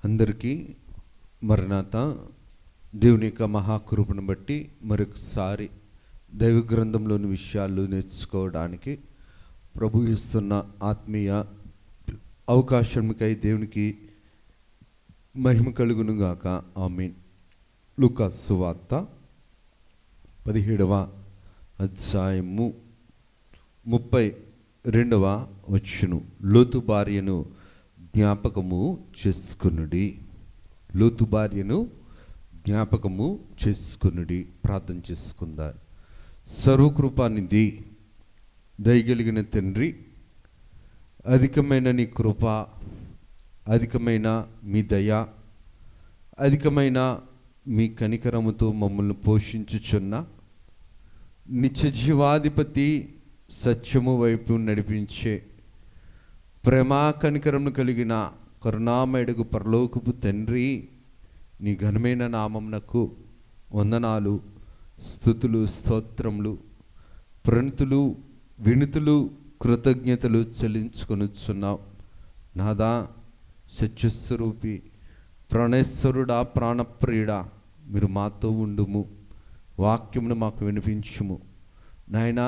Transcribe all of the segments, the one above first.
అందరికీ మరణాత దేవుని యొక్క మహాకృపను బట్టి మరొకసారి దైవ గ్రంథంలోని విషయాలు నేర్చుకోవడానికి ప్రభు ఇస్తున్న ఆత్మీయ అవకాశంకై దేవునికి మహిమ కలుగునుగాక. ఆమేన్. లూకా సువార్త 17వ అధ్యాయము 32వ వచనం. లోతు భార్యను జ్ఞాపకము చేసుకొనుడి. లోతు భార్యను జ్ఞాపకము చేసుకొనుడి. ప్రార్థన చేసుకుందాం. సర్వకృపానిధి దయగలిగిన తండ్రి, అధికమైన నీ కృప, అధికమైన మీ దయ, అధికమైన మీ కనికరముతో మమ్మల్ని పోషించుచున్న నిత్య జీవాధిపతి, సత్యము వైపు నడిపించే ప్రేమా కనికరము కలిగిన కరుణామయుడు పరలోకపు తండ్రి, నీ ఘనమైన నామమునకు వందనాలు, స్తుతులు, స్తోత్రములు, ప్రణతులు, వినుతులు, కృతజ్ఞతలు చెల్లించుకొనుచున్నావు. నాదా, సత్యస్వరూపి, ప్రాణేశ్వరుడా, ప్రాణప్రియుడా, మీరు మాతో ఉండుము, వాక్యమును మాకు వినిపించుము. నాయన,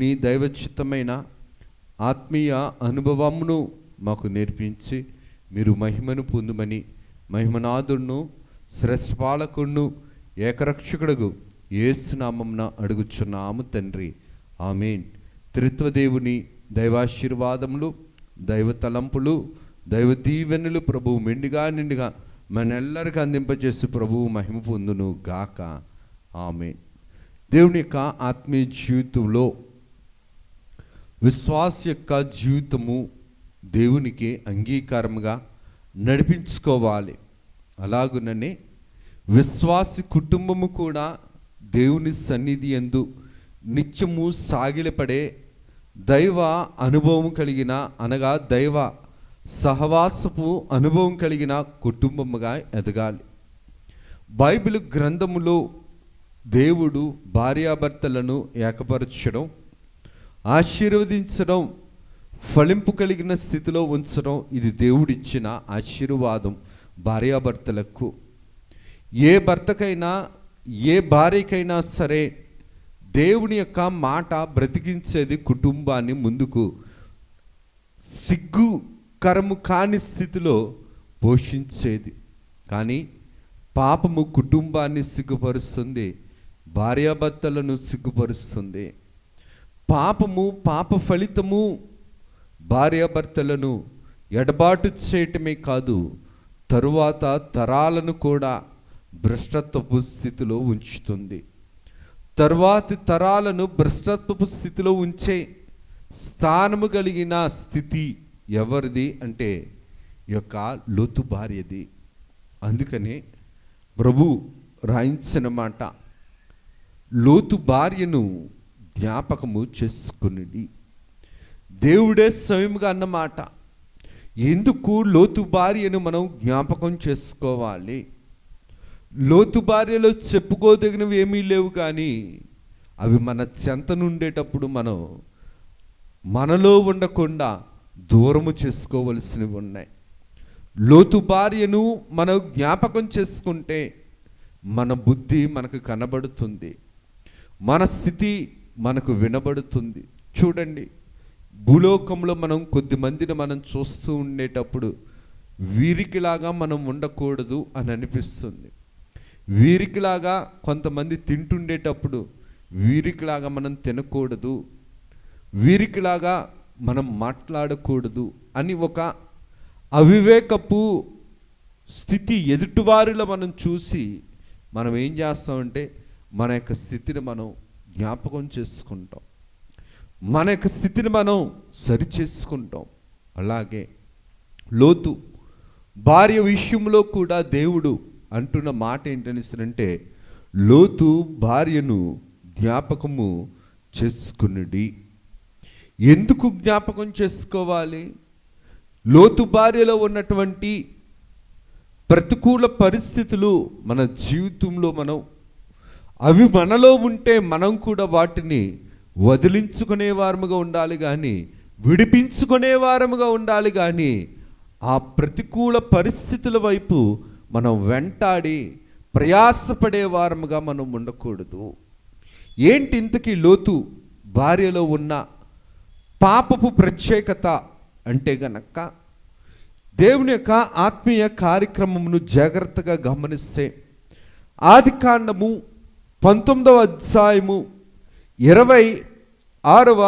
నీ దైవచిత్తమైన ఆత్మీయ అనుభవమును మాకు నేర్పించి మీరు మహిమను పొందుమని, మహిమనాథుడును శ్రేష్ఠపాలకుడును ఏకరక్షకుడుగు యేసు నామమున అడుగుచున్నాము తండ్రి. ఆమేన్. త్రిత్వదేవుని దైవాశీర్వాదములు, దైవ తలంపులు, దైవ దీవెనలు ప్రభువు మెండుగా నిండుగా మనెల్లరికి అందింపజేసి ప్రభువు మహిమ పొందును గాక. ఆమేన్. దేవుని యొక్క ఆత్మీయ జీవితంలో విశ్వాస యొక్క జీవితము దేవునికి అంగీకారముగా నడిపించుకోవాలి. అలాగుననే విశ్వాసి కుటుంబము కూడా దేవుని సన్నిధి యందు నిత్యము సాగిలపడే దైవ అనుభవం కలిగిన, అనగా దైవ సహవాసపు అనుభవం కలిగిన కుటుంబముగా ఎదగాలి. బైబిల్ గ్రంథములో దేవుడు భార్యాభర్తలను ఏకపరచడం, ఆశీర్వదించడం, ఫలింపు కలిగిన స్థితిలో ఉంచడం, ఇది దేవుడిచ్చిన ఆశీర్వాదం భార్యాభర్తలకు. ఏ భర్తకైనా, ఏ భార్యకైనా సరే దేవుని యొక్క మాట బ్రతికించేది, కుటుంబాన్ని ముందుకు సిగ్గుకరము కాని స్థితిలో పోషించేది. కానీ పాపము కుటుంబాన్ని సిగ్గుపరుస్తుంది, భార్యాభర్తలను సిగ్గుపరుస్తుంది. పాపము, పాప ఫలితము భార్యాభర్తలను ఎడబాటు చేయటమే కాదు, తరువాత తరాలను కూడా భ్రష్టత్వపు స్థితిలో ఉంచుతుంది. తరువాతి తరాలను భ్రష్టత్వపు స్థితిలో ఉంచే స్థానము కలిగిన స్థితి ఎవరిది అంటే ఈ యొక్క లోతు భార్యది. అందుకనే ప్రభు రాయించిన మాట, లోతు భార్యను జ్ఞాపకము చేసుకుని. దేవుడే స్వయంగా అన్నమాట. ఎందుకు లోతు భార్యను మనం జ్ఞాపకం చేసుకోవాలి? లోతు భార్యలో చెప్పుకోదగినవి ఏమీ లేవు, కానీ అవి మన చెంత నుండేటప్పుడు మనం మనలో ఉండకుండా దూరము చేసుకోవలసినవి ఉన్నాయి. లోతు భార్యను మనం జ్ఞాపకం చేసుకుంటే మన బుద్ధి మనకు కనబడుతుంది, మన స్థితి మనకు వినబడుతుంది. చూడండి, భూలోకంలో మనం కొద్దిమందిని మనం చూస్తూ ఉండేటప్పుడు వీరికిలాగా మనం ఉండకూడదు అని అనిపిస్తుంది. వీరికిలాగా కొంతమంది తింటుండేటప్పుడు వీరికిలాగా మనం తినకూడదు, వీరికిలాగా మనం మాట్లాడకూడదు అని ఒక అవివేకపు స్థితి ఎదుటివారిలో మనం చూసి మనం ఏం చేస్తామంటే మన యొక్క స్థితిని మనం జ్ఞాపకం చేసుకుంటాం, మన యొక్క స్థితిని మనం సరి చేసుకుంటాం. అలాగే లోతు భార్య విషయంలో కూడా దేవుడు అంటున్న మాట ఏంటనిస్తే, లోతు భార్యను జ్ఞాపకము చేసుకునుడి. ఎందుకు జ్ఞాపకం చేసుకోవాలి? లోతు భార్యలో ఉన్నటువంటి ప్రతికూల పరిస్థితులు మన జీవితంలో అవి మనలో ఉంటే మనం కూడా వాటిని వదిలించుకునే వారముగా ఉండాలి, కానీ విడిపించుకునే వారముగా ఉండాలి. కానీ ఆ ప్రతికూల పరిస్థితుల వైపు మనం వెంటాడి ప్రయాసపడే వారముగా మనం ఉండకూడదు. ఏంటి ఇంతకీ లోతు భార్యలో ఉన్న పాపపు ప్రత్యేకత అంటే గనక, దేవుని యొక్క ఆత్మీయ కార్యక్రమమును జాగ్రత్తగా గమనిస్తే ఆదికాండము 19వ అధ్యాయము 26వ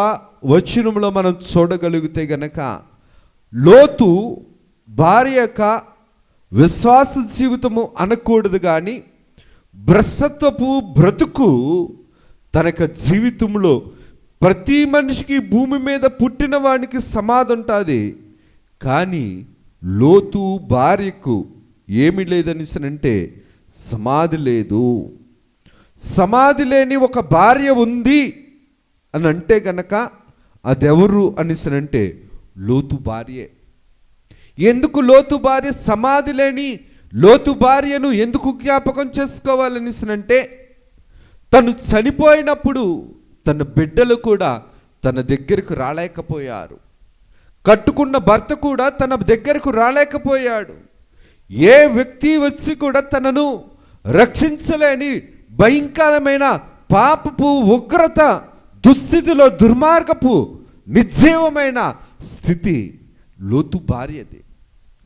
వచనంలో మనం చూడగలిగితే గనక, లోతు భార్య యొక్క విశ్వాస జీవితము అనకూడదు కానీ భ్రష్టత్వపు బ్రతుకు తన యొక్క జీవితంలో ప్రతి మనిషికి భూమి మీద పుట్టిన వానికి సమాధి ఉంటుంది. కానీ లోతు భార్యకు ఏమి లేదనిసనంటే సమాధి లేదు. సమాధి లేని ఒక భార్య ఉంది అని అంటే గనక అదెవరు అనిసనంటే లోతు భార్యే. ఎందుకు లోతు భార్య సమాధి లేని లోతు భార్యను ఎందుకు జ్ఞాపకం చేసుకోవాలనిసనంటే, తను చనిపోయినప్పుడు తన బిడ్డలు కూడా తన దగ్గరకు రాలేకపోయారు. కట్టుకున్న భర్త కూడా తన దగ్గరకు రాలేకపోయాడు. ఏ వ్యక్తి వచ్చి కూడా తనను రక్షించలేని భయంకరమైన పాపపు ఉగ్రత దుస్థితిలో దుర్మార్గపు నిర్జీవమైన స్థితి లోతు భార్యది.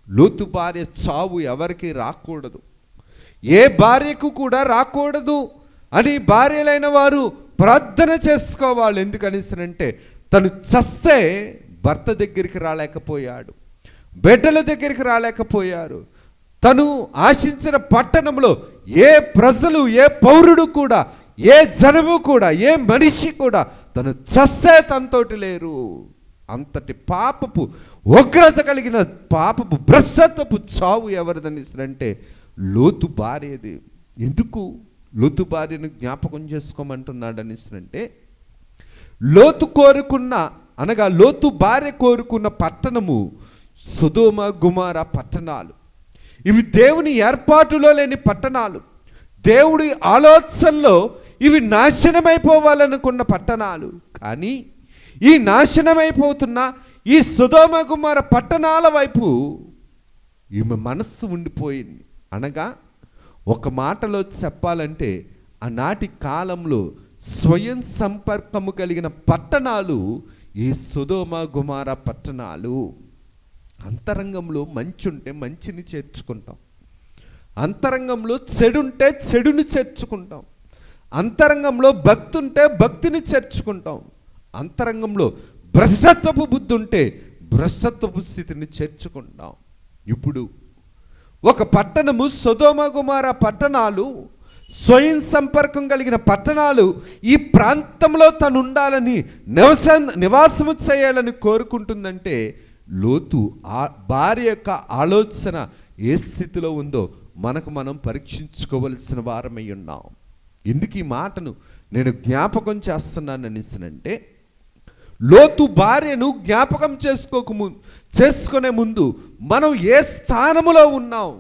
లోతు భార్య చావు ఎవరికి రాకూడదు, ఏ భార్యకు కూడా రాకూడదు అని భార్యలైన వారు ప్రార్థన చేసుకోవాలి. ఎందుకనిసనంటే తను చస్తే భర్త దగ్గరికి రాలేకపోయాడు, బిడ్డల దగ్గరికి రాలేకపోయారు. తను ఆశించిన పట్టణంలో ఏ ప్రజలు, ఏ పౌరుడు కూడా, ఏ జనము కూడా, ఏ మనిషి కూడా తను చస్తే తనతోటి లేరు. అంతటి పాపపు ఉగ్రత కలిగిన పాపపు భ్రష్టత్వపు చావు ఎవరిదనిసరంటే లోతు భార్యది. ఎందుకు లోతు భార్యను జ్ఞాపకం చేసుకోమంటున్నాడు అనిసరంటే, లోతు కోరుకున్న అనగా లోతు భార్య కోరుకున్న పట్టణము సొదొమ గొమొర్ర పట్టణాలు. ఇవి దేవుని ఏర్పాటులో లేని పట్టణాలు, దేవుడి ఆలోచనలో ఇవి నాశనమైపోవాలనుకున్న పట్టణాలు. కానీ ఈ నాశనమైపోతున్న ఈ సొదొమ గొమొర్ర పట్టణాల వైపు ఈమె మనస్సు ఉండిపోయింది. అనగా ఒక మాటలో చెప్పాలంటే ఆనాటి కాలంలో స్వయం సంపర్కము కలిగిన పట్టణాలు ఈ సొదొమ గొమొర్ర పట్టణాలు. అంతరంగంలో మంచి ఉంటే మంచిని చేర్చుకుంటాం, అంతరంగంలో చెడుంటే చెడుని చేర్చుకుంటాం, అంతరంగంలో భక్తి ఉంటే భక్తిని చేర్చుకుంటాం, అంతరంగంలో భ్రష్టత్వపు బుద్ధి ఉంటే భ్రష్టత్వపు స్థితిని చేర్చుకుంటాం. ఇప్పుడు ఒక పట్టణము సొదొమ గొమొర్ర పట్టణాలు, స్వయం సంపర్కం కలిగిన పట్టణాలు ఈ ప్రాంతంలో తను ఉండాలని నివాసము చేయాలని కోరుకుంటుందంటే లోతు ఆ భార్య యొక్క ఆలోచన ఏ స్థితిలో ఉందో మనం పరీక్షించుకోవలసిన వారమై ఉన్నాం. ఎందుకు ఈ మాటను నేను జ్ఞాపకం చేస్తున్నాననిసనంటే, లోతు భార్యను జ్ఞాపకం చేసుకునే ముందు మనం ఏ స్థానములో ఉన్నాం,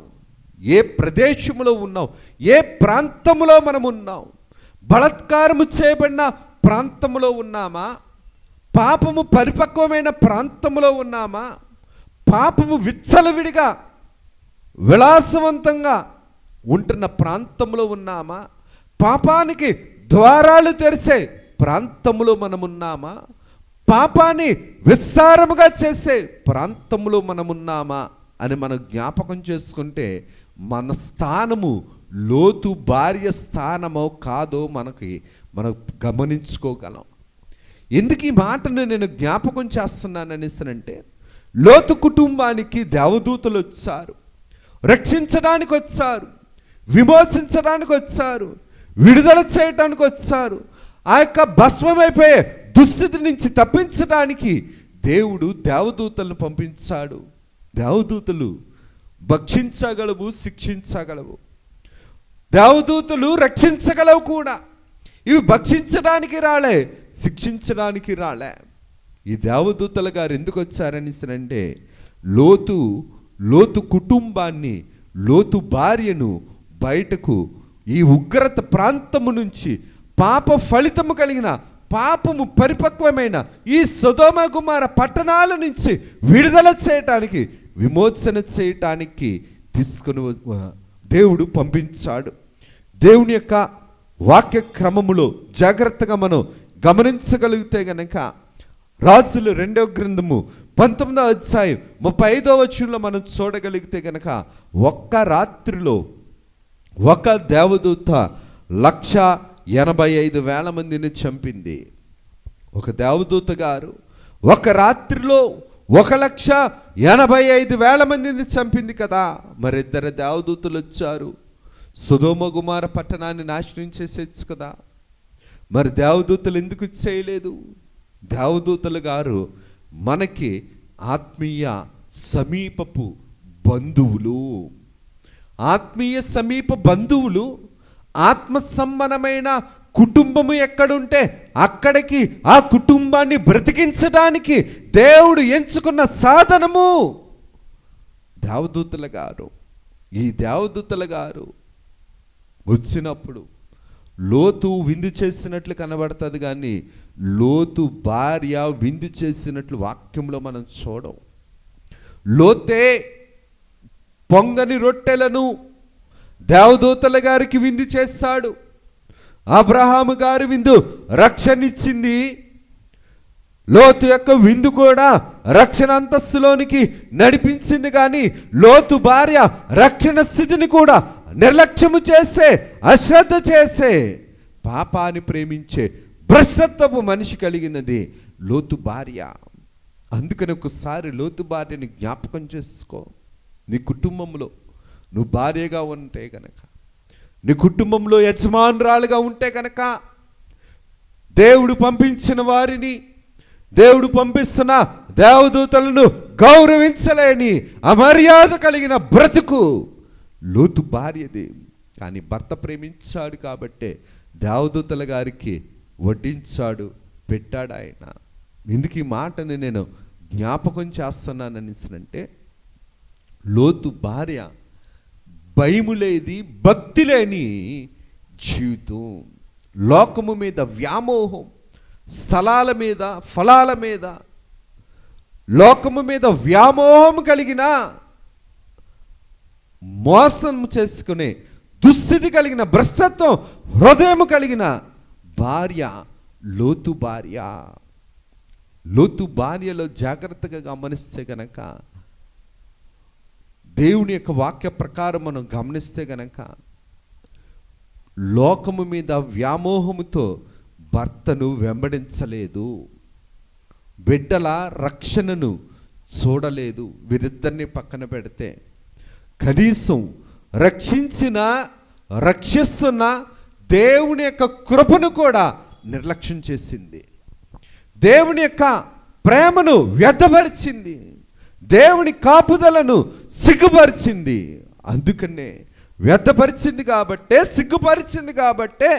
ఏ ప్రదేశములో ఉన్నాం, ఏ ప్రాంతములో మనం ఉన్నాం? బలాత్కారము చేయబడిన ప్రాంతములో ఉన్నామా? పాపము పరిపక్వమైన ప్రాంతములో ఉన్నామా? పాపము విచ్చలవిడిగా విలాసవంతంగా ఉంటున్న ప్రాంతంలో ఉన్నామా? పాపానికి ద్వారాలు తెరిచే ప్రాంతంలో మనమున్నామా? పాపాన్ని విస్తారముగా చేసే ప్రాంతంలో మనమున్నామా అని మనం జ్ఞాపకం చేసుకుంటే మన స్థానము లోతు భార్య స్థానమో కాదో మనం గమనించుకోగలం. ఎందుకు ఈ మాటను నేను జ్ఞాపకం చేస్తున్నాననిసనంటే, లోతు కుటుంబానికి దేవదూతలు వచ్చారు, రక్షించడానికి వచ్చారు, విమోచించడానికి వచ్చారు, విడుదల చేయడానికి వచ్చారు. ఆ యొక్క భస్మమైపోయే దుస్థితి నుంచి తప్పించడానికి దేవుడు దేవదూతలను పంపించాడు. దేవదూతలు భక్షించగలవు, శిక్షించగలవు. దేవదూతలు రక్షించగలవు కూడా. ఇవి భక్షించడానికి రాలే, శిక్షించడానికి రాలే. ఈ దేవదూతల గారు ఎందుకు వచ్చారనిసనంటే, లోతు కుటుంబాన్ని, లోతు భార్యను బయటకు ఈ ఉగ్రత ప్రాంతము నుంచి, పాప ఫలితము కలిగిన, పాపము పరిపక్వమైన ఈ సొదొమ గొమొర్ర పట్టణాల నుంచి విడుదల చేయటానికి విమోచన చేయటానికి తీసుకుని దేవుడు పంపించాడు. దేవుని యొక్క వాక్య క్రమములో జాగ్రత్తగా మనం గమనించగలిగితే గనక రాజుల 2వ గ్రంథము 19వ అధ్యాయం 35వ వచనంలో మనం చూడగలిగితే గనక ఒక్క రాత్రిలో ఒక దేవదూత 185,000 మందిని చంపింది. ఒక దేవదూత గారు ఒక రాత్రిలో 185,000 మందిని చంపింది కదా. మరి 2 దేవదూతలు వచ్చారు, సొదొమ గొమొర్రా పట్టణాన్ని నాశనం చేసేచ్చు కదా. మరి దేవదూతలు ఎందుకు చేయలేదు? దేవదూతలు గారు మనకి ఆత్మీయ సమీపపు బంధువులు. ఆత్మీయ సమీప బంధువులు, ఆత్మ సంబంధమైన కుటుంబము ఎక్కడుంటే అక్కడికి ఆ కుటుంబాన్ని బ్రతికించడానికి దేవుడు ఎంచుకున్న సాధనము దేవదూతల గారు. ఈ దేవదూతల గారు వచ్చినప్పుడు లోతు విందు చేసినట్లు కనబడుతుంది, కానీ లోతు భార్య విందు చేసినట్లు వాక్యంలో మనం చూడం. లోతే పొంగని రొట్టెలను దేవదూతల గారికి విందు చేస్తాడు. అబ్రహాము గారి విందు రక్షణ ఇచ్చింది. లోతు యొక్క విందు కూడా రక్షణ అంతస్తులోనికి నడిపించింది. కానీ లోతు భార్య రక్షణ స్థితిని కూడా నిర్లక్ష్యము చేసే, అశ్రద్ధ చేసే, పాపాన్ని ప్రేమించే భ్రష్టత్వపు మనిషి కలిగినది లోతు భార్య. అందుకని ఒకసారి లోతు భార్యని జ్ఞాపకం చేసుకో. నీ కుటుంబంలో నువ్వు భార్యగా ఉంటే గనక, నీ కుటుంబంలో యజమానురాలుగా ఉంటే కనుక, దేవుడు పంపించిన వారిని, దేవుడు పంపిస్తున్న దేవదూతలను గౌరవించలేని అమర్యాద కలిగిన బ్రతుకు లోతు భార్యది. కానీ భర్త ప్రేమించాడు కాబట్టే దేవదూతల గారికి వడ్డించాడు, పెట్టాడు ఆయన. ఎందుకు ఈ మాటని నేను జ్ఞాపకం చేస్తున్నానంటే, లోతు భార్య భయము లేని, భక్తి లేని జీవితం, లోకము మీద వ్యామోహం, స్థలాల మీద, ఫలాల మీద, లోకము మీద వ్యామోహం కలిగిన, మోసం చేసుకునే దుస్థితి కలిగిన, భ్రష్టత్వం హృదయం కలిగిన భార్య లోతు భార్య. లోతు భార్యలో జాగ్రత్తగా గమనిస్తే గనక, దేవుని యొక్క వాక్య ప్రకారం మనం గమనిస్తే గనక, లోకము మీద వ్యామోహముతో భర్తను వెంబడించలేదు, బిడ్డల రక్షణను చూడలేదు. వీరిద్దరిని పక్కన పెడితే కనీసం రక్షిస్తున్న దేవుని యొక్క కృపను కూడా నిర్లక్ష్యం చేసింది. దేవుని యొక్క ప్రేమను వ్యర్థపరిచింది, దేవుని కాపుదలను సిగ్గుపరిచింది. అందుకనే వ్యర్థపరిచింది కాబట్టే, సిగ్గుపరిచింది కాబట్టే,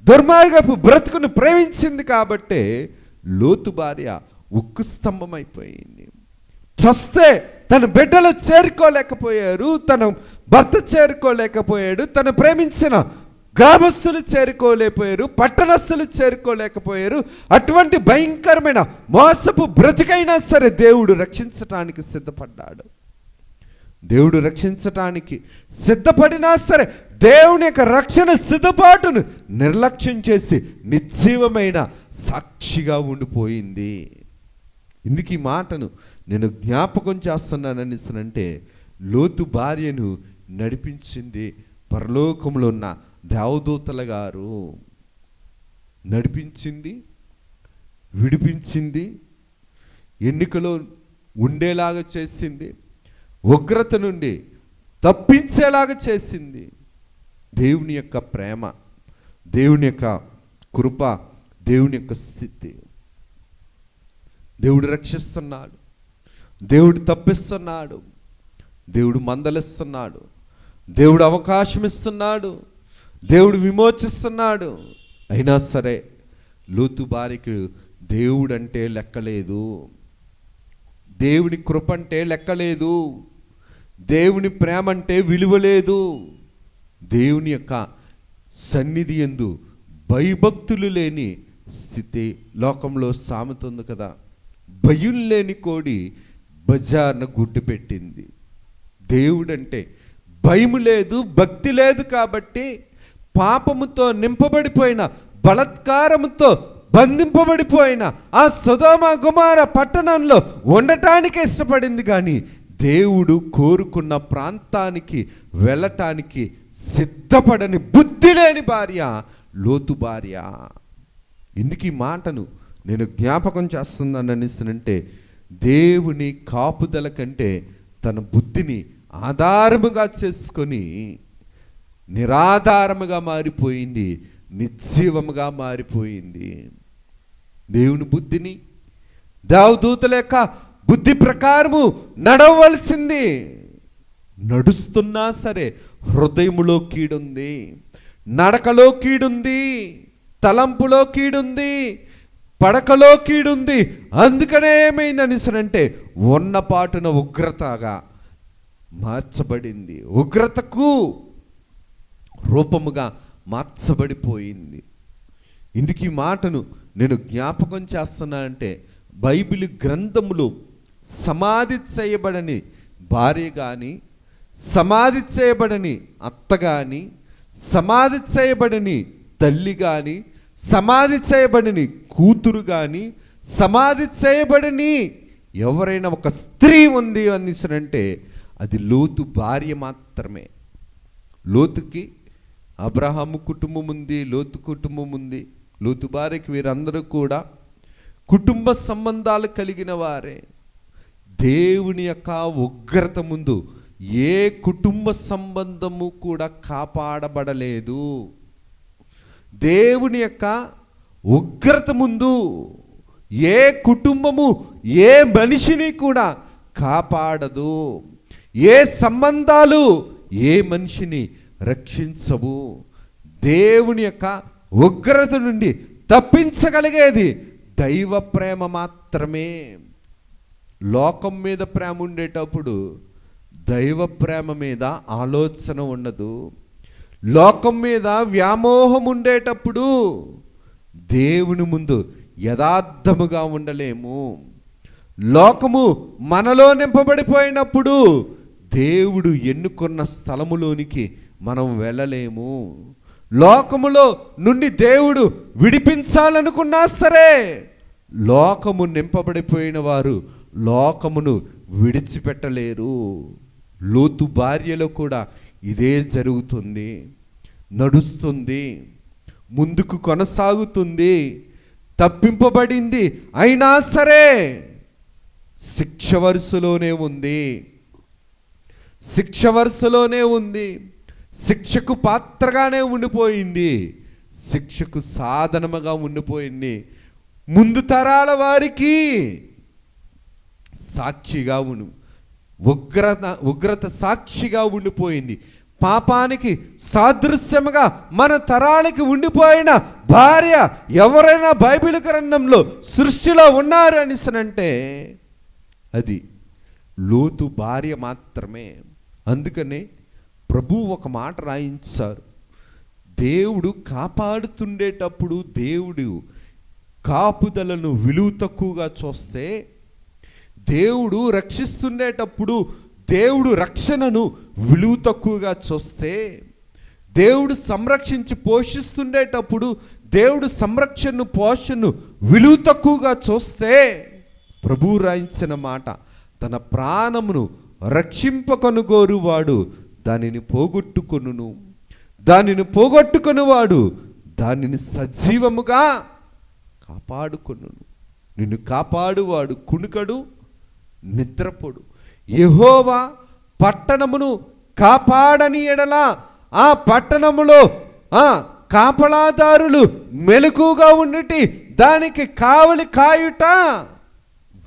దుర్మార్గపు బ్రతుకును ప్రేమించింది కాబట్టే లోతు భార్య ఉక్కు స్తంభం అయిపోయింది. చస్తే తన బిడ్డలు చేరుకోలేకపోయారు, తన భర్త చేరుకోలేకపోయాడు, తను ప్రేమించిన గ్రామస్తులు చేరుకోలేకపోయారు, పట్టణస్తులు చేరుకోలేకపోయారు. అటువంటి భయంకరమైన మోసపు బ్రతికైనా సరే దేవుడు రక్షించటానికి సిద్ధపడ్డాడు. దేవుడు రక్షించటానికి సిద్ధపడినా సరే దేవుని యొక్క రక్షణ సిద్ధపాటును నిర్లక్ష్యం చేసి నిర్జీవమైన సాక్షిగా ఉండిపోయింది. ఇందుకు ఈ మాటను నేను జ్ఞాపకం చేస్తున్నానంటే, లోతు భార్యను నడిపించింది పరలోకంలో ఉన్న దేవదూతల గారు. నడిపించింది, విడిపించింది, ఎన్నికలో ఉండేలాగా చేసింది, ఉగ్రత నుండి తప్పించేలాగా చేసింది. దేవుని యొక్క ప్రేమ, దేవుని యొక్క కృప, దేవుని యొక్క స్థితి. దేవుడు రక్షిస్తున్నాడు, దేవుడు తప్పిస్తున్నాడు, దేవుడు మందలిస్తున్నాడు, దేవుడు అవకాశం ఇస్తున్నాడు, దేవుడు విమోచిస్తున్నాడు. అయినా సరే లోతు భార్యకు దేవుడు అంటే లెక్కలేదు, దేవుని కృప అంటే లెక్కలేదు, దేవుని ప్రేమ అంటే విలువలేదు. దేవుని యొక్క సన్నిధి యందు భయభక్తులు లేని స్థితి. లోకంలో సామెత ఉంది కదా, భయం లేని కోడి బజార్న గుడ్డు పెట్టింది. దేవుడంటే భయం లేదు, భక్తి లేదు కాబట్టి పాపముతో నింపబడిపోయిన, బలాత్కారముతో బంధింపబడిపోయిన ఆ సొదొమ గొమొర్రా పట్టణంలో ఉండటానికి ఇష్టపడింది. కానీ దేవుడు కోరుకున్న ప్రాంతానికి వెళ్ళటానికి సిద్ధపడని బుద్ధి లేని భార్య లోతు భార్య. ఎందుకు ఈ మాటను నేను జ్ఞాపకం చేస్తున్నాను అనేసినంటే, దేవుని కాపుదల కంటే తన బుద్ధిని ఆధారముగా చేసుకొని నిరాధారముగా మారిపోయింది, నిర్జీవముగా మారిపోయింది. దేవుని బుద్ధిని, దేవదూతల యొక్క బుద్ధి ప్రకారము నడవలసింది. నడుస్తున్నా సరే హృదయములో కీడుంది, నడకలో కీడుంది, తలంపులో కీడుంది, పడకలో కీడుంది. అందుకనే ఏమైందని అంటే ఉన్న పాటున ఉగ్రతగా మార్చబడింది, ఉగ్రతకు రూపముగా మార్చబడిపోయింది. ఇందుకు ఈ మాటను నేను జ్ఞాపకం చేస్తున్నానంటే, బైబిల్ గ్రంథములో సమాధి చేయబడని భార్య కానీ, సమాధి చేయబడని అత్త కానీ, సమాధి చేయబడని తల్లి కానీ, సమాధి చేయబడని కూతురు కానీ, సమాధి చేయబడని ఎవరైనా ఒక స్త్రీ ఉంది అంటే అది లోతు భార్య మాత్రమే. లోతుకి అబ్రహాము కుటుంబం ఉంది, లోతు కుటుంబం ఉంది. లోతు భార్యకి వీరందరూ కూడా కుటుంబ సంబంధాలు కలిగిన వారే. దేవుని యొక్క ఉగ్రత ముందు ఏ కుటుంబ సంబంధము కూడా కాపాడబడలేదు. దేవుని యొక్క ఉగ్రత ముందు ఏ కుటుంబము ఏ మనిషిని కూడా కాపాడదు. ఏ సంబంధాలు ఏ మనిషిని రక్షించవు. దేవుని యొక్క ఉగ్రత నుండి తప్పించగలిగేది దైవ ప్రేమ మాత్రమే. లోకం మీద ప్రేమ ఉండేటప్పుడు దైవ ప్రేమ మీద ఆలోచన ఉండదు. లోకం మీద వ్యామోహం ఉండేటప్పుడు దేవుని ముందు యథార్థముగా ఉండలేము. లోకము మనలో నింపబడిపోయినప్పుడు దేవుడు ఎన్నుకున్న స్థలములోనికి మనం వెళ్ళలేము. లోకములో నుండి దేవుడు విడిపించాలనుకున్నా సరే లోకము నింపబడిపోయిన వారు లోకమును విడిచిపెట్టలేరు. లోతు భార్యలో కూడా ఇదే జరుగుతుంది. నడుస్తుంది, ముందుకు కొనసాగుతుంది, తప్పింపబడింది, అయినా సరే శిక్ష వరుసలోనే ఉంది, శిక్ష వరుసలోనే ఉంది. శిక్షకు పాత్రగానే ఉండిపోయింది, శిక్షకు సాధనముగా ఉండిపోయింది. ముందు తరాల వారికి సాక్షిగా ఉగ్రత సాక్షిగా ఉండిపోయింది. పాపానికి సాదృశ్యముగా మన తరానికి ఉండిపోయిన భార్య ఎవరైనా బైబిల్ గ్రంథంలో సృష్టిలో ఉన్నారు అనిసనంటే అది లోతు భార్య మాత్రమే. అందుకనే ప్రభు ఒక మాట రాయించారు. దేవుడు కాపాడుతుండేటప్పుడు దేవుడు కాపుదలను విలువ తక్కువగా చూస్తే, దేవుడు రక్షిస్తుండేటప్పుడు దేవుడు రక్షణను విలువ తక్కువగా చూస్తే, దేవుడు సంరక్షించి పోషిస్తుండేటప్పుడు దేవుడు సంరక్షణను పోషణను విలువ తక్కువగా చూస్తే, ప్రభువు రాయించిన మాట, తన ప్రాణమును రక్షింపకొనుగోరువాడు దానిని పోగొట్టుకొనును, దానిని పోగొట్టుకొనువాడు దానిని సజీవముగా కాపాడుకొనును. నిన్ను కాపాడువాడు కునుకడు, నిద్రపోడు. యెహోవా పట్టణమును కాపాడని ఎడల ఆ పట్టణములో కాపలాదారులు మెలకుగా ఉండిటి దానికి కావలి కాయుట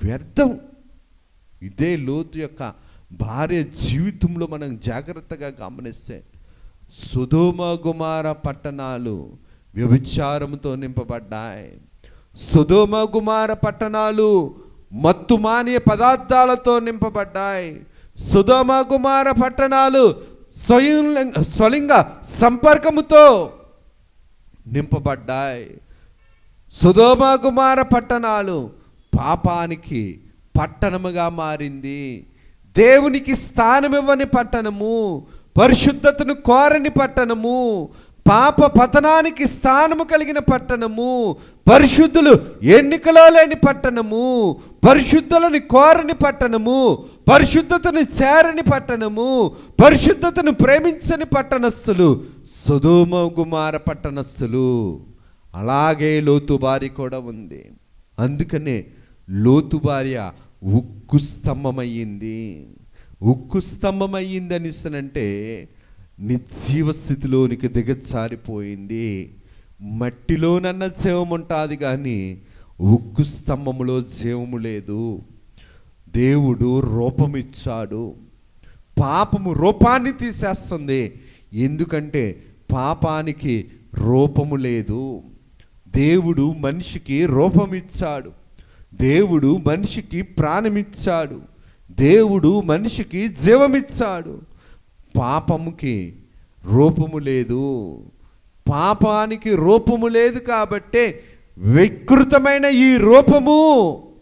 వ్యర్థం. ఇదే లోతు యొక్క భార్య జీవితంలో మనం జాగ్రత్తగా గమనిస్తే, సొదొమ గొమొర్రా పట్టణాలు వ్యభిచారంతో నింపబడ్డాయి. సొదొమ గొమొర్రా పట్టణాలు మత్తుమానియ పదార్థాలతో నింపబడ్డాయి. సొదొమ గొమొర్రా పట్టణాలు స్వలింగ సంపర్కముతో నింపబడ్డాయి. సొదొమ గొమొర్రా పట్టణాలు పాపానికి పట్టణముగా మారింది. దేవునికి స్థానమివ్వని పట్టణము, పరిశుద్ధతను కోరని పట్టణము, పాప పతనానికి స్థానము కలిగిన పట్టణము, పరిశుద్ధులు ఎన్నికలో లేని పట్టణము, పరిశుద్ధులను కోరని పట్టణము, పరిశుద్ధతను చేరని పట్టణము, పరిశుద్ధతను ప్రేమించని పట్టణస్థులు సొదొమ గుమార పట్టణస్థులు. అలాగే లోతు భార్య కూడా ఉంది. అందుకనే లోతు భార్య ఉక్కు స్తంభమయ్యింది. ఉక్కు స్తంభమయ్యింది అనిస్తానంటే నిర్జీవ స్థితిలోనికి దిగజారిపోయింది. మట్టిలోనన్న జీవం ఉంటుంది కానీ ఉక్కు స్తంభములో జీవము లేదు. దేవుడు రూపమిచ్చాడు. పాపము రూపాన్ని తీసేస్తుంది. ఎందుకంటే పాపానికి రూపము లేదు. దేవుడు మనిషికి రూపమిచ్చాడు. దేవుడు మనిషికి ప్రాణమిచ్చాడు. దేవుడు మనిషికి జీవమిచ్చాడు. పాపముకి రూపము లేదు. పాపానికి రూపము లేదు కాబట్టే వికృతమైన ఈ రూపము,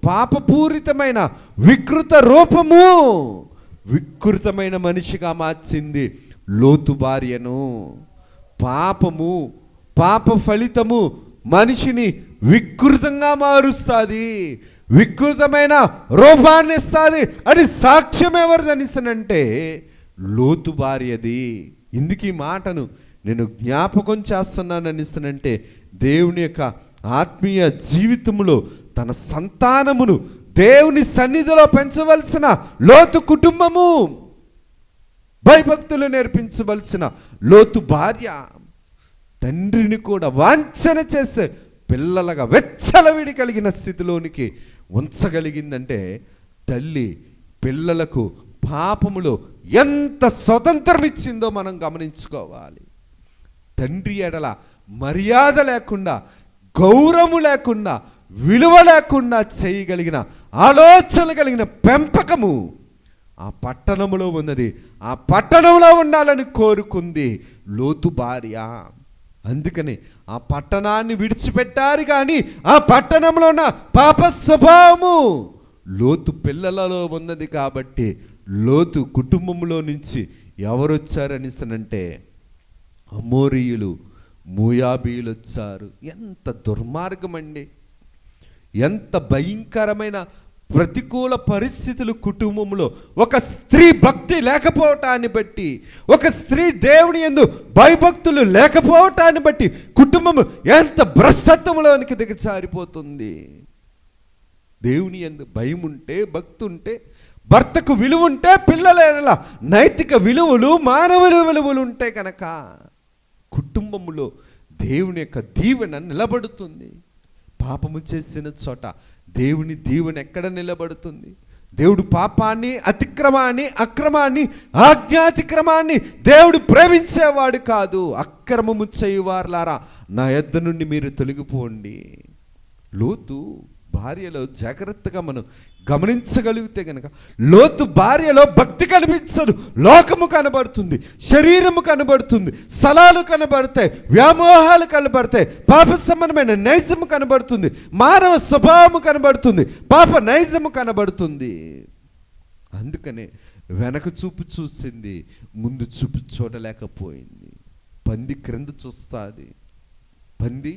పాపపూరితమైన వికృత రూపము వికృతమైన మనిషిగా మార్చింది లోతు భార్యను. పాపము, పాప ఫలితము మనిషిని వికృతంగా మారుస్తుంది, వికృతమైన రూపాన్ని ఇస్తుంది. అది సాక్ష్యం ఎవరిదనిస్తానంటే లోతు భార్యది. ఇందుకు ఈ మాటను నేను జ్ఞాపకం చేస్తున్నాను అనిస్తానంటే దేవుని యొక్క ఆత్మీయ జీవితంలో తన సంతానమును దేవుని సన్నిధిలో పెంచవలసిన లోతు కుటుంబము, భయభక్తులు నేర్పించవలసిన లోతు భార్య తండ్రిని కూడా వాంఛన చేసే పిల్లలుగా వెచ్చలవిడి కలిగిన స్థితిలోనికి ఉంచగలిగిందంటే తల్లి పిల్లలకు పాపములో ఎంత స్వతంత్రం ఇచ్చిందో మనం గమనించుకోవాలి. తండ్రి ఎడల మర్యాద లేకుండా, గౌరవం లేకుండా, విలువ లేకుండా చేయగలిగిన ఆలోచన కలిగిన పెంపకము ఆ పట్టణంలో ఉన్నది. ఆ పట్టణంలో ఉండాలని కోరుకుంది లోతు భార్య. అందుకని ఆ పట్టణాన్ని విడిచిపెట్టారు కానీ ఆ పట్టణంలో ఉన్న పాప స్వభావము లోతు పిల్లలలో ఉన్నది. కాబట్టి లోతు కుటుంబంలో నుంచి ఎవరు వచ్చారనిస్తానంటే అమోరీయులు, మోయాబీయులు వచ్చారు. ఎంత దుర్మార్గం అండి! ఎంత భయంకరమైన ప్రతికూల పరిస్థితులు కుటుంబంలో. ఒక స్త్రీ భక్తి లేకపోవటాన్ని బట్టి, ఒక స్త్రీ దేవుని యందు భయభక్తులు లేకపోవటాన్ని బట్టి కుటుంబం ఎంత భ్రష్టత్వంలోనికి దిగజారిపోతుంది. దేవుని యందు భయం ఉంటే, భక్తి ఉంటే, భర్తకు విలువ ఉంటే, పిల్లల నైతిక విలువలు, మానవ విలువలు ఉంటే కనుక కుటుంబంలో దేవుని యొక్క దీవెన నిలబడుతుంది. పాపము చేసిన చోట దేవుని దీవెన ఎక్కడ నిలబడుతుంది? దేవుడు పాపాన్ని, అతిక్రమాన్ని, అక్రమాన్ని, ఆజ్ఞాతిక్రమాన్ని దేవుడు ప్రేమించేవాడు కాదు. అక్రమము చేయువారులారా నా యొద్ద నుండి మీరు తొలగిపోండి. లోతు భార్యలో జాగ్రత్తగా మనం గమనించగలిగితే కనుక లోతు భార్యలో భక్తి కనిపించదు. లోకము కనబడుతుంది, శరీరము కనబడుతుంది, స్థలాలు కనబడతాయి, వ్యామోహాలు కనబడతాయి, పాప సంబంధమైన నైజము కనబడుతుంది, మానవ స్వభావము కనబడుతుంది, పాప నైజము కనబడుతుంది. అందుకనే వెనక చూపు చూసింది, ముందు చూపు చూడలేకపోయింది. పంది క్రింద చూస్తుంది, పంది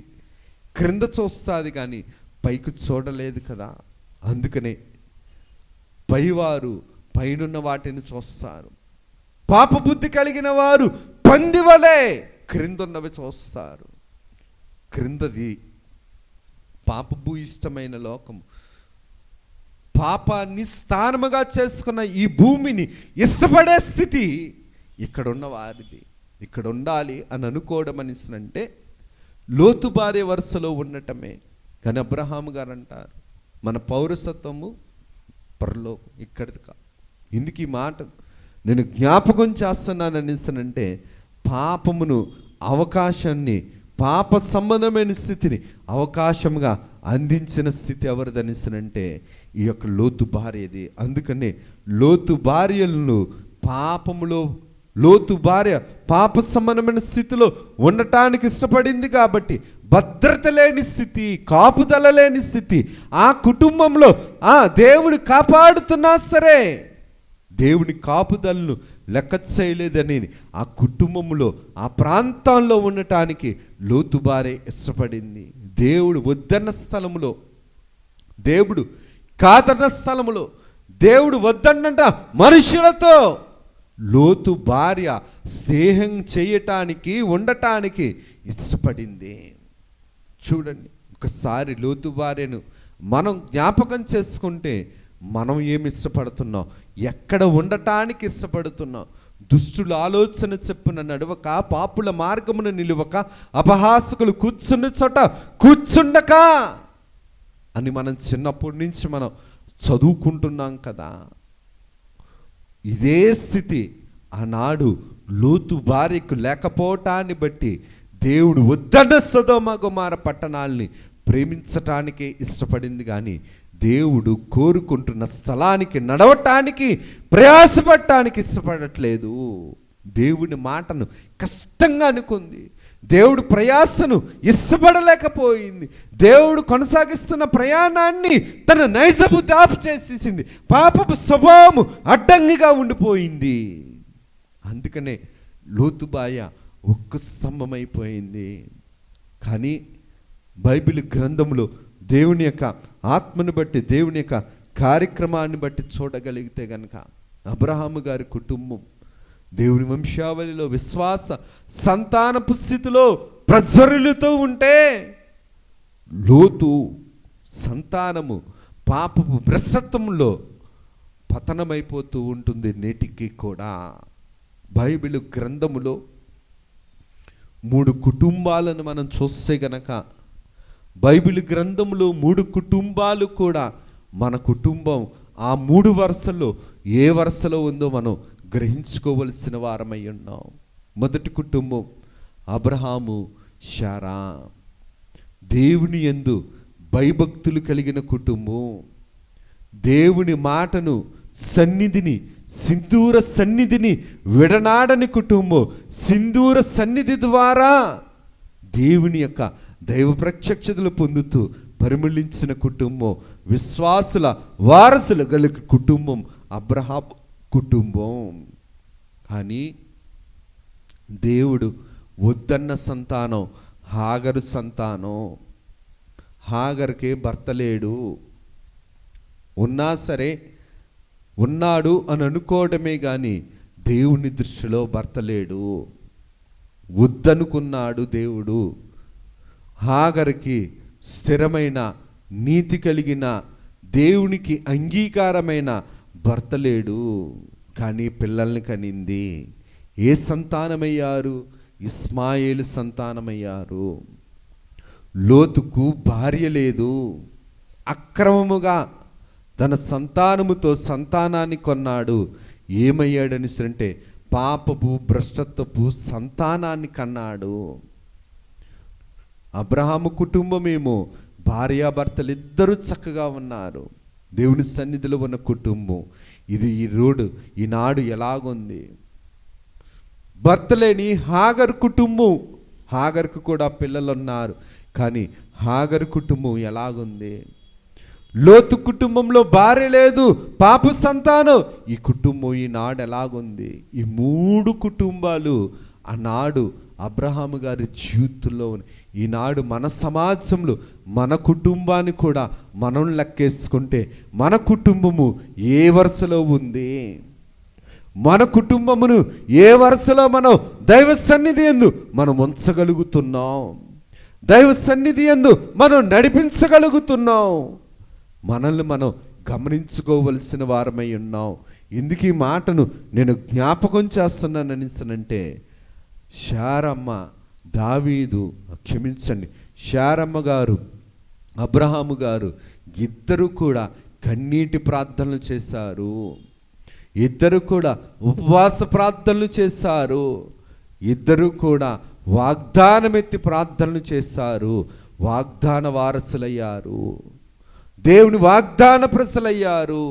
క్రింద చూస్తుంది కానీ పైకి చూడలేదు కదా. అందుకనే పైవారు పైనున్న వాటిని చూస్తారు, పాపబుద్ధి కలిగిన వారు పంది వలె క్రిందున్నవి చూస్తారు. క్రిందది పాపభూయిష్టమైన లోకం, పాపాన్ని స్థానముగా చేసుకున్న ఈ భూమిని ఇష్టపడే స్థితి ఇక్కడున్న వారిది. ఇక్కడ ఉండాలి అని అనుకోవడం అనిసినంటే లోతు భార్య వరుసలో ఉండటమే. కానీ అబ్రహాము గారు అంటారు, మన పౌరసత్వము పరలోకం, ఇక్కడిది కాదు. ఇందుకు ఈ మాట నేను జ్ఞాపకం చేస్తున్నాను అనిస్తానంటే పాపమును, అవకాశాన్ని, పాప సంబంధమైన స్థితిని అవకాశంగా అందించిన స్థితి ఎవరిదనిస్తానంటే ఈ యొక్క లోతు భార్యది. అందుకనే లోతు భార్యలను పాపములో, లోతు భార్య పాప సంబంధమైన స్థితిలో ఉండటానికి ఇష్టపడింది కాబట్టి భద్రత లేని స్థితి, కాపుదల లేని స్థితి, ఆ కుటుంబంలో దేవుడు కాపాడుతున్నా సరే దేవుని కాపుదలను లెక్క చేయలేదని ఆ కుటుంబంలో ఆ ప్రాంతాల్లో ఉండటానికి లోతు భార్య ఇష్టపడింది. దేవుడు వద్దన్న స్థలములో, దేవుడు కాదన్న స్థలములో, దేవుడు వద్దన్నంట మనుషులతో లోతు భార్య స్నేహం చేయటానికి, ఉండటానికి ఇష్టపడింది. చూడండి, ఒకసారి లోతు భార్యను మనం జ్ఞాపకం చేసుకుంటే మనం ఏమి ఇష్టపడుతున్నాం, ఎక్కడ ఉండటానికి ఇష్టపడుతున్నాం. దుష్టుల ఆలోచన చెప్పున నడవక, పాపుల మార్గమును నిలువక, అపహాసకులు కూర్చున్న చోట కూర్చుండక అని మనం చిన్నప్పటి నుంచి మనం చదువుకుంటున్నాం కదా. ఇదే స్థితి ఆనాడు లోతు భార్యకు లేకపోవటాన్ని బట్టి దేవుడు వద్దన్న సొదొమ గొమొర్రా పట్టణాల్ని ప్రేమించటానికే ఇష్టపడింది, కానీ దేవుడు కోరుకుంటున్న స్థలానికి నడవటానికి, ప్రయాసపడటానికి ఇష్టపడట్లేదు. దేవుని మాటను కష్టంగా అనుకుంది, దేవుడు ప్రయాసను ఇష్టపడలేకపోయింది, దేవుడు కొనసాగిస్తున్న ప్రయాణాన్ని తన నైజపు దాపు చేసేసింది, పాపపు స్వభావము అడ్డంగిగా ఉండిపోయింది. అందుకనే లోతు భార్య ఒక్క స్తంభమైపోయింది. కానీ బైబిల్ గ్రంథంలో దేవుని యొక్క ఆత్మను బట్టి, దేవుని యొక్క కార్యక్రమాన్ని బట్టి చూడగలిగితే గనక అబ్రహాము గారి కుటుంబం దేవుని వంశావళిలో విశ్వాస సంతానపు స్థితిలో ప్రజ్వరులతో ఉంటే, లోతు సంతానము పాపపు భ్రష్టత్వంలో పతనమైపోతూ ఉంటుంది నేటికి కూడా. బైబిల్ గ్రంథములో 3 కుటుంబాలను మనం చూస్తే గనక, బైబిల్ గ్రంథంలో 3 కుటుంబాలు కూడా మన కుటుంబం ఆ 3 వరుసల్లో ఏ వరుసలో ఉందో మనం గ్రహించుకోవలసిన వారమై ఉన్నాం. మొదటి కుటుంబం అబ్రహాము, శారా, దేవుని యందు భయభక్తులు కలిగిన కుటుంబం, దేవుని మాటను, సన్నిధిని, సింధూర సన్నిధిని విడనాడని కుటుంబం, సింధూర సన్నిధి ద్వారా దేవుని యొక్క దైవ ప్రత్యక్షతలు పొందుతూ పరిమళించిన కుటుంబం, విశ్వాసుల వారసులు కలిగిన కుటుంబం అబ్రహాము కుటుంబం. కానీ దేవుడు వద్దన్న సంతానం హాగరు సంతానం. హాగర్కే భర్త లేడు, ఉన్నా సరే ఉన్నాడు అని అనుకోవడమే కానీ దేవుని దృష్టిలో భర్త లేడు. వద్దనుకున్నాడు దేవుడు. హాగర్కి స్థిరమైన, నీతి కలిగిన, దేవునికి అంగీకారమైన భర్త లేడు. కానీ పిల్లల్ని కనింది. ఏ సంతానమయ్యారు? ఇస్మాయేలు సంతానమయ్యారు. లోతుకు భార్య లేదు. అక్రమముగా తన సంతానముతో సంతానాన్ని కొన్నాడు. ఏమయ్యాడని అంటే పాపపు భ్రష్టత్వపు సంతానాన్ని కన్నాడు. అబ్రహాము కుటుంబమేమో భార్యాభర్తలు ఇద్దరూ చక్కగా ఉన్నారు, దేవుని సన్నిధిలో ఉన్న కుటుంబం. ఇది ఈనాడు ఎలాగుంది? భర్త లేని హాగర్ కుటుంబం. హాగర్కు కూడా పిల్లలు ఉన్నారు, కానీ హాగర్ కుటుంబం ఎలాగుంది? లోతు కుటుంబంలో భార్య లేదు, పాప సంతానం. ఈ కుటుంబం ఈనాడు ఎలాగుంది? ఈ 3 కుటుంబాలు ఆనాడు అబ్రహాము గారి జీవితంలో ఈనాడు మన సమాజంలో మన కుటుంబాన్ని కూడా మనం లెక్కేసుకుంటే మన కుటుంబము ఏ వరుసలో ఉంది? మన కుటుంబమును ఏ వరుసలో మనం దైవ సన్నిధి యందు మనం ఉంచగలుగుతున్నాం? దైవ సన్నిధి యందు మనం నడిపించగలుగుతున్నాం? మనల్ని మనం గమనించుకోవలసిన వారమై ఉన్నాం. ఎందుకు ఈ మాటను నేను జ్ఞాపకం చేస్తున్నానంటే, శారమ్మ, దావీదు, క్షమించండి, శారమ్మ గారు, అబ్రహాము గారు ఇద్దరు కూడా కన్నీటి ప్రార్థనలు చేశారు. ఇద్దరు కూడా ఉపవాస ప్రార్థనలు చేశారు. ఇద్దరు కూడా వాగ్దానమెత్తి ప్రార్థనలు చేశారు. వాగ్దాన వారసులయ్యారు. దేవుని వాగ్దాన ప్రజలయ్యారు.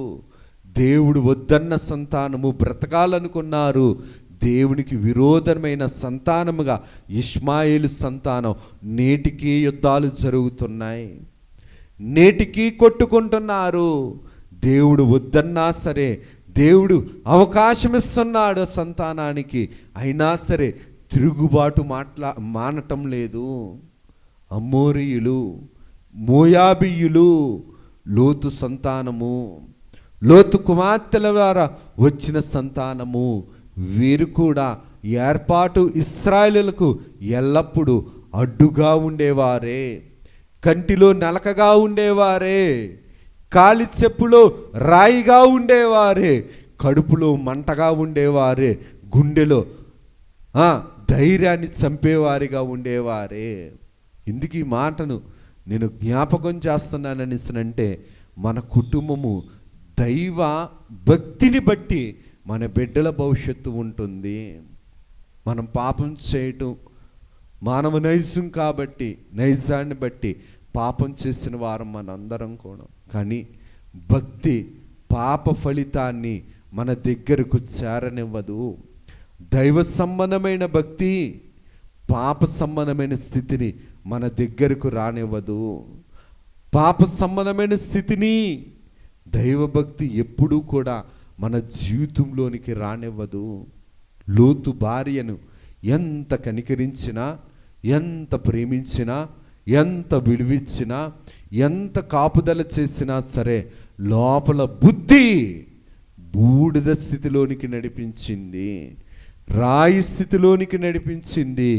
దేవుడు వద్దన్న సంతానము బ్రతకాలనుకున్నారు. దేవునికి విరోధమైన సంతానముగా ఇష్మాయేలు సంతానం నేటికి యుద్ధాలు జరుగుతున్నాయి, నేటికి కొట్టుకుంటున్నారు. దేవుడు వద్దన్నా సరే దేవుడు అవకాశం ఇస్తున్నాడు సంతానానికి, అయినా సరే తిరుగుబాటు మానటం లేదు. అమోరీయులు, మోయాబీయులు, లోతు సంతానము, లోతు కుమార్తెల ద్వారా వచ్చిన సంతానము, వీరు కూడా ఏర్పాటు ఇశ్రాయేలులకు ఎల్లప్పుడూ అడ్డుగా ఉండేవారే, కంటిలో నలకగా ఉండేవారే, కాలి చెప్పులో రాయిగా ఉండేవారే, కడుపులో మంటగా ఉండేవారే, గుండెలో ధైర్యాన్ని చంపేవారిగా ఉండేవారే. ఇందుకు ఈ మాటను నేను జ్ఞాపకం చేస్తున్నాననిసనంటే, మన కుటుంబము దైవ భక్తిని బట్టి మన బిడ్డల భవిష్యత్తు ఉంటుంది. మనం పాపం చేయటం మానవ నైజం కాబట్టి, నైజాన్ని బట్టి పాపం చేసిన వారం మనందరం కూడా. కానీ భక్తి పాప ఫలితాన్ని మన దగ్గరకు చేరనివ్వదు. దైవ సంబంధమైన భక్తి పాప సంబంధమైన స్థితిని మన దగ్గరకు రానివ్వదు. పాప సంబంధమైన స్థితిని దైవభక్తి ఎప్పుడూ కూడా మన జీవితంలోనికి రానివ్వదు. లోతు భార్యను ఎంత కనికరించినా, ఎంత ప్రేమించినా, ఎంత విలువిచ్చినా, ఎంత కాపుదల చేసినా సరే లోపల బుద్ధి బూడిద స్థితిలోనికి నడిపించింది, రాయి స్థితిలోనికి నడిపించింది,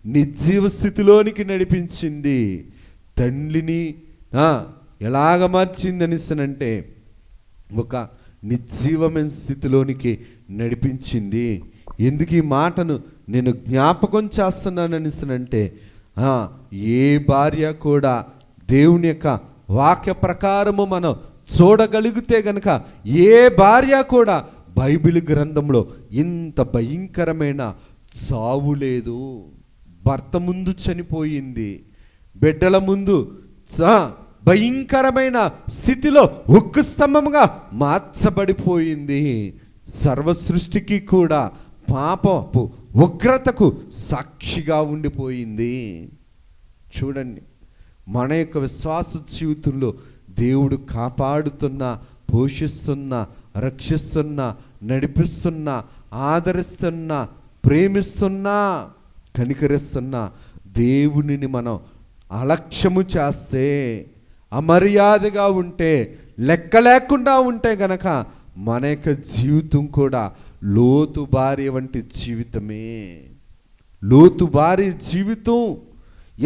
నిర్జీవ స్థితిలోనికి నడిపించింది. తండ్రిని ఎలాగ మార్చిందనిసనంటే ఒక నిర్జీవమైన స్థితిలోనికి నడిపించింది. ఎందుకు ఈ మాటను నేను జ్ఞాపకం చేస్తున్నాననిసనంటే, ఏ భార్య కూడా దేవుని యొక్క వాక్య ప్రకారము మనం చూడగలిగితే గనక ఏ భార్య కూడా బైబిల్ గ్రంథంలో ఇంత భయంకరమైన చావు లేదు. భర్త ముందు చనిపోయింది, బిడ్డల ముందు భయంకరమైన స్థితిలో ఉక్కు స్తంభముగా మార్చబడిపోయింది. సర్వ సృష్టికి కూడా పాపపు ఉగ్రతకు సాక్షిగా ఉండిపోయింది. చూడండి, మన యొక్క విశ్వాస జీవితంలో దేవుడు కాపాడుతున్న, పోషిస్తున్న, రక్షిస్తున్న, నడిపిస్తున్న, ఆదరిస్తున్న, ప్రేమిస్తున్న, కనికరిస్తున్న దేవునిని మనం అలక్ష్యము చేస్తే, అమర్యాదగా ఉంటే, లెక్క లేకుండా ఉంటే గనక మన యొక్క జీవితం కూడా లోతు భార్య వంటి జీవితమే. లోతు భార్య జీవితం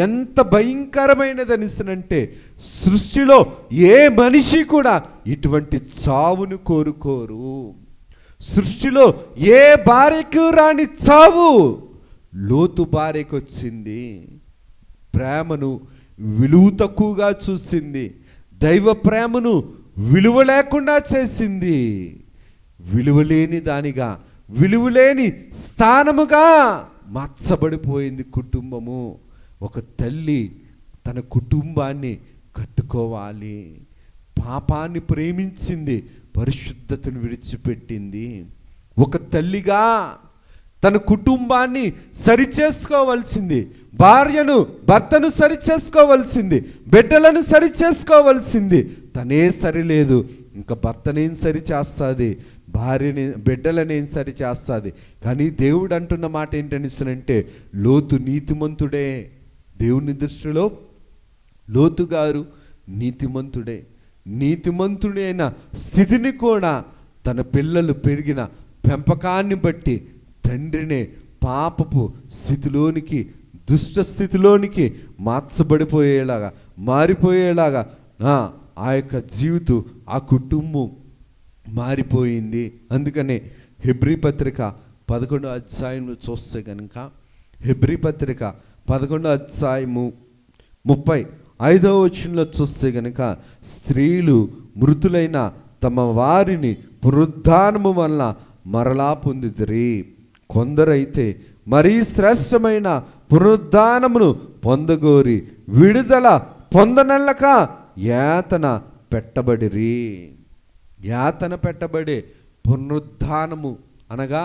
ఎంత భయంకరమైనదనిసనంటే, సృష్టిలో ఏ మనిషి కూడా ఇటువంటి చావును కోరుకోరు. సృష్టిలో ఏ భార్యకు రాని చావు లోతు భార్యకు వచ్చింది. ప్రేమను విలువ తక్కువగా చూసింది, దైవ ప్రేమను విలువ లేకుండా చేసింది. విలువలేని దానిగా, విలువలేని స్థానముగా మార్చబడిపోయింది కుటుంబము. ఒక తల్లి తన కుటుంబాన్ని కట్టుకోవాలి. పాపాన్ని ప్రేమించింది, పరిశుద్ధతను విడిచిపెట్టింది. ఒక తల్లిగా తన కుటుంబాన్ని సరిచేసుకోవలసింది, భార్యను భర్తను సరిచేసుకోవలసింది, బిడ్డలను సరిచేసుకోవలసింది. తనే సరిలేదు, ఇంకా భర్తనేం సరి చేస్తుంది, భార్యని బిడ్డలనేం సరి చేస్తుంది. కానీ దేవుడు అంటున్న మాట ఏంటనిసనంటే, లోతు నీతిమంతుడే. దేవుని దృష్టిలో లోతు గారు నీతిమంతుడే. నీతిమంతుడైన స్థితిని కూడా తన పిల్లలు పెరిగిన పెంపకాన్ని బట్టి తండ్రినే పాపపు స్థితిలోనికి, దుష్ట స్థితిలోనికి మార్చబడిపోయేలాగా, మారిపోయేలాగా ఆ యొక్క జీవితం, ఆ కుటుంబం మారిపోయింది. అందుకనే హెబ్రీ పత్రిక 11వ అధ్యాయంలో చూస్తే కనుక, హెబ్రీ పత్రిక 11వ అధ్యాయము 35వ వచనంలో చూస్తే కనుక, స్త్రీలు మృతులైన తమ వారిని పునరుద్ధానము వల్ల మరలా పొందిదిరి. కొందరైతే మరీ శ్రేష్టమైన పునరుద్ధానమును పొందగోరి విడుదల పొందనల్లక యాతన పెట్టబడిరి. యాతన పెట్టబడే పునరుద్ధానము అనగా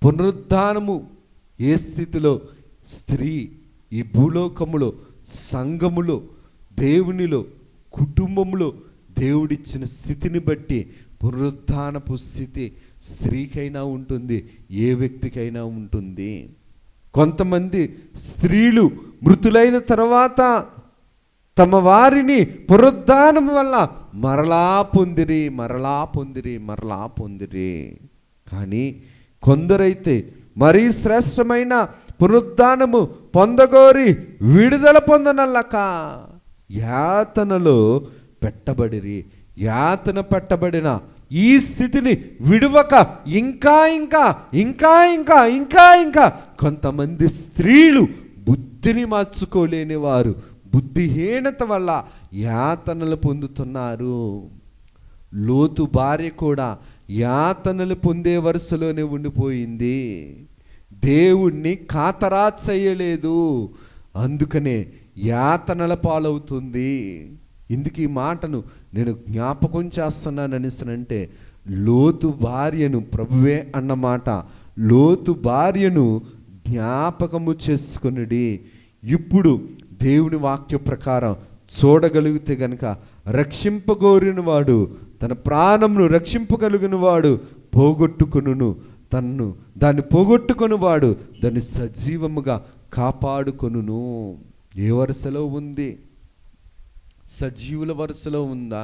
పునరుద్ధానము ఏ స్థితిలో స్త్రీ ఈ భూలోకములో, సంఘములో, దేవునిలో, కుటుంబములో దేవుడిచ్చిన స్థితిని బట్టి పునరుద్ధానపు స్థితి స్త్రీకైనా ఉంటుంది, ఏ వ్యక్తికైనా ఉంటుంది. కొంతమంది స్త్రీలు మృతులైన తర్వాత తమ వారిని పునరుద్ధానం వల్ల మరలా పొందిరి. కానీ కొందరైతే మరీ శ్రేష్టమైన పునరుద్ధానము పొందగోరి విడుదల పొందనల్లక యాతనలో యాతన పెట్టబడిన ఈ స్థితిని విడువక ఇంకా కొంతమంది స్త్రీలు బుద్ధిని మార్చుకోలేని వారు బుద్ధిహీనత వల్ల యాతనలు పొందుతున్నారు. లోతు భార్య కూడా యాతనలు పొందే వరుసలోనే ఉండిపోయింది. దేవుణ్ణి ఖాతరా చేయలేదు, అందుకనే యాతనల పాలవుతుంది. ఇందుకు ఈ మాటను నేను జ్ఞాపకం చేస్తున్నానంటే, లోతు భార్యను, ప్రభువే అన్నమాట, లోతు భార్యను జ్ఞాపకము చేసుకొనుడి. ఇప్పుడు దేవుని వాక్య ప్రకారం చూడగలిగితే గనక రక్షింపగోరిన వాడు తన ప్రాణమును రక్షింపగలిగిన వాడు పోగొట్టుకొనును, దాన్ని పోగొట్టుకొని వాడు దాన్ని సజీవముగా కాపాడుకొనును. ఏ వరుసలో ఉంది? సజీవుల వరుసలో ఉందా?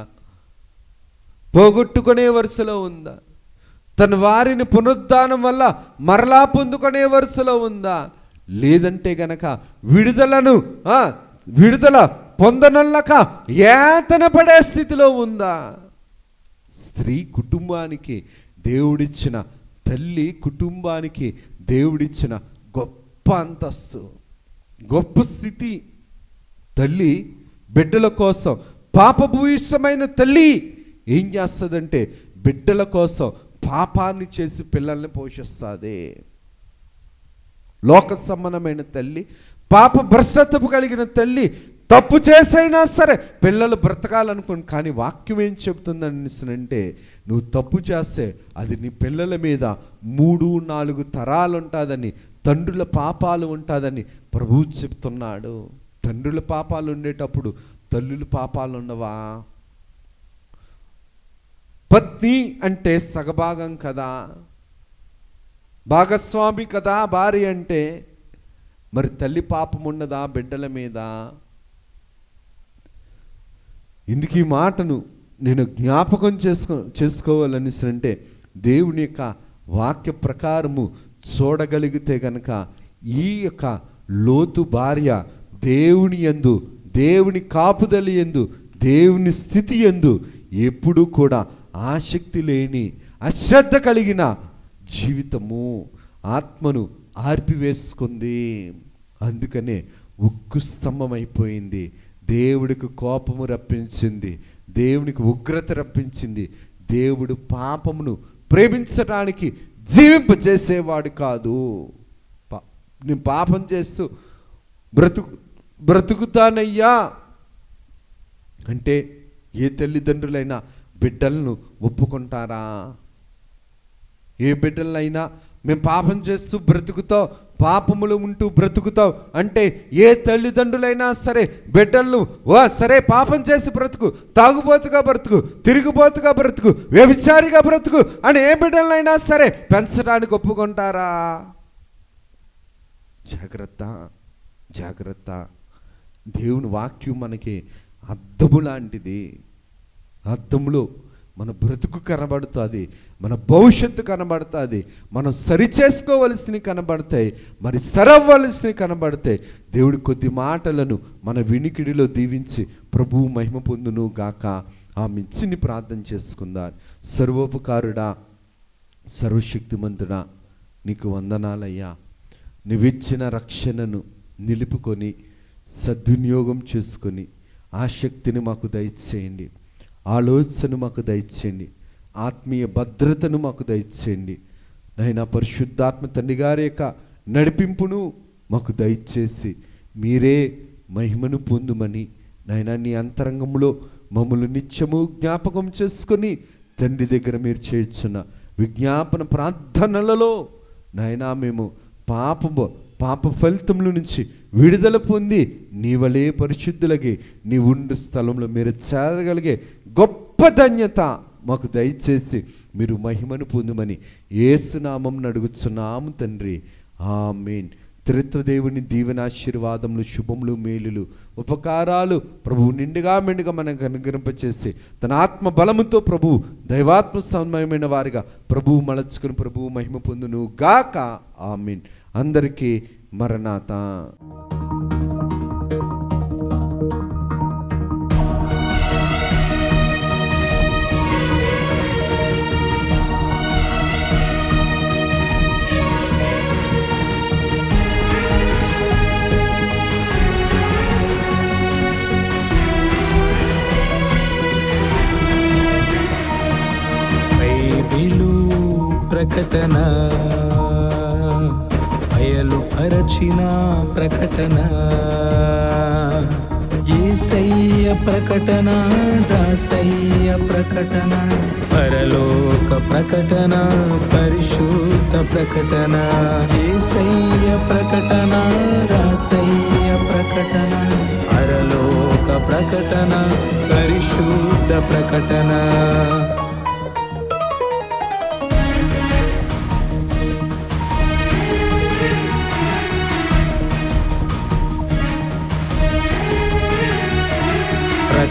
పోగొట్టుకునే వరుసలో ఉందా? తన వారిని పునరుద్ధానం వల్ల మరలా పొందుకునే వరుసలో ఉందా? లేదంటే గనక విడుదల పొందనల్లక యాతన పడే స్థితిలో ఉందా? స్త్రీ కుటుంబానికి దేవుడిచ్చిన, తల్లి కుటుంబానికి దేవుడిచ్చిన గొప్ప అంతస్తు, గొప్ప స్థితి. తల్లి బిడ్డల కోసం, పాపభూయిష్టమైన తల్లి ఏం చేస్తుందంటే బిడ్డల కోసం పాపాన్ని చేసి పిల్లల్ని పోషిస్తుంది. లోక సంబంధమైన తల్లి, పాప భ్రష్టత్వపు కలిగిన తల్లి తప్పు చేసైనా సరే పిల్లలు బ్రతకాలనుకోండి. కానీ వాక్యం ఏం చెబుతుందనిస్తే, నువ్వు తప్పు చేస్తే అది నీ పిల్లల మీద 3-4 తరాలు ఉంటుందని, తండ్రుల పాపాలు ఉంటుందని ప్రభువు చెప్తున్నాడు. తండ్రుల పాపాలు ఉండేటప్పుడు తల్లుల పాపాలు ఉండవా? పత్ని అంటే సగభాగం కదా, భాగస్వామి కదా భార్య అంటే. మరి తల్లి పాపం ఉన్నదా బిడ్డల మీద? ఇందుకు ఈ మాటను నేను జ్ఞాపకం చేసుకోవాలని అంటే, దేవుని యొక్క వాక్య ప్రకారము చూడగలిగితే గనక ఈ యొక్క లోతు భార్య దేవుని యందు, దేవుని కాపుదల యందు, దేవుని స్థితి యందు ఎప్పుడూ కూడా ఆసక్తి లేని, అశ్రద్ధ కలిగిన జీవితము, ఆత్మను ఆర్పివేసుకుంది. అందుకనే ఉక్కు స్తంభం అయిపోయింది. దేవుడికి కోపము రప్పించింది, దేవునికి ఉగ్రత రప్పించింది. దేవుడు పాపమును ప్రేమించడానికి జీవింపజేసేవాడు కాదు. నేను పాపం చేస్తూ బ్రతుకుతానయ్యా అంటే ఏ తల్లిదండ్రులైనా బిడ్డలను ఒప్పుకుంటారా? ఏ బిడ్డలైనా మేము పాపం చేస్తూ బ్రతుకుతాం, పాపములు ఉంటూ బ్రతుకుతాం అంటే ఏ తల్లిదండ్రులైనా సరే బిడ్డలను సరే పాపం చేసి బ్రతుకు, తాగుబోతుగా బ్రతుకు, తిరుగుబోతుగా బ్రతుకు, వ్యభిచారిగా బ్రతుకు అని ఏ బిడ్డలైనా సరే పెంచడానికి ఒప్పుకుంటారా? జాగ్రత్త. దేవుని వాక్యం మనకి అద్దము లాంటిది. అద్దములో మన బ్రతుకు కనబడుతుంది, మన భవిష్యత్తు కనబడుతుంది, మనం సరిచేసుకోవలసినవి కనబడతాయి, మరి సరవ్వలసినవి కనబడతాయి. దేవుడి కొద్ది మాటలను మన వినికిడిలో దీవించి ప్రభువు మహిమ పొందును గాక. ఆమె చిన్ని ప్రార్థన చేసుకుందాం. సర్వోపకారుడా, సర్వశక్తిమంతుడా, నీకు వందనాలయ్యా. నువ్విచ్చిన రక్షణను నిలుపుకొని సద్వినియోగం చేసుకొని ఆ శక్తిని మాకు దయచేయండి, ఆలోచన మాకు దయచేయండి, ఆత్మీయ భద్రతను మాకు దయచేయండి. నాయనా పరిశుద్ధాత్మ తండ్రి గారి యొక్క నడిపింపును మాకు దయచేసి మీరే మహిమను పొందుమని నాయనా నీ అంతరంగంలో మమ్మల్ని నిత్యము జ్ఞాపకం చేసుకొని తండ్రి దగ్గర మీరు చేర్చున్న విజ్ఞాపన ప్రార్థనలలో నాయనా మేము పాప ఫలితముల నుంచి విడుదల పొంది నీ వలే పరిశుద్ధులకి నీ ఉండు స్థలంలో మీరు చేరగలిగే గొప్ప ధన్యత మాకు దయచేసి మీరు మహిమను పొందుమని యేసునామమున అడుగుచున్నాము తండ్రి, ఆమేన్. త్రిత్వదేవుని దీవెనాశీర్వాదములు, శుభములు, మేలులు, ఉపకారాలు ప్రభువు నిండుగా మెండుగా మనకు అనుగ్రహింపచేసి తన ఆత్మ బలముతో ప్రభువు దైవాత్మ సమయమైన వారిగా ప్రభువు మలచుకుని ప్రభువు మహిమ పొందును గాక. ఆమేన్. అందరికీ మరణాత. ప్రకటన బయలుపరచిన ప్రకటన, యేసయ్య ప్రకటన, దాసయ్య ప్రకటన, పరలోక ప్రకటన, పరిశుద్ధ ప్రకటన, యేసయ్య ప్రకటన, దాసయ్య ప్రకటన, పరలోక ప్రకటన, పరిశుద్ధ ప్రకటన.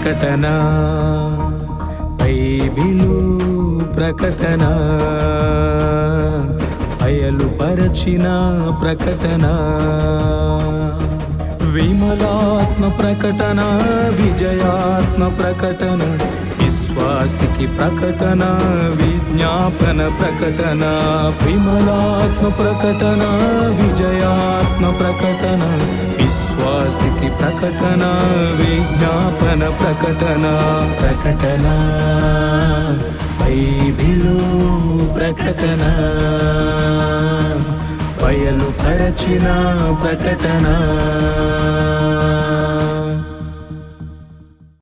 ప్రకటన బైబిలు ప్రకటన, బయలుపరచిన ప్రకటన, విమలాత్మ ప్రకటన, విజయాత్మ ప్రకటన, విశ్వాసికి ప్రకటన, విజ్ఞాపన ప్రకటన, విమలాత్మ ప్రకటన, విజయాత్మ ప్రకటన, విశ్వాసికి ప్రకటన, విజ్ఞాపన ప్రకటన. ప్రకటన బైబిలు ప్రకటన, బయలుపరచిన ప్రకటన.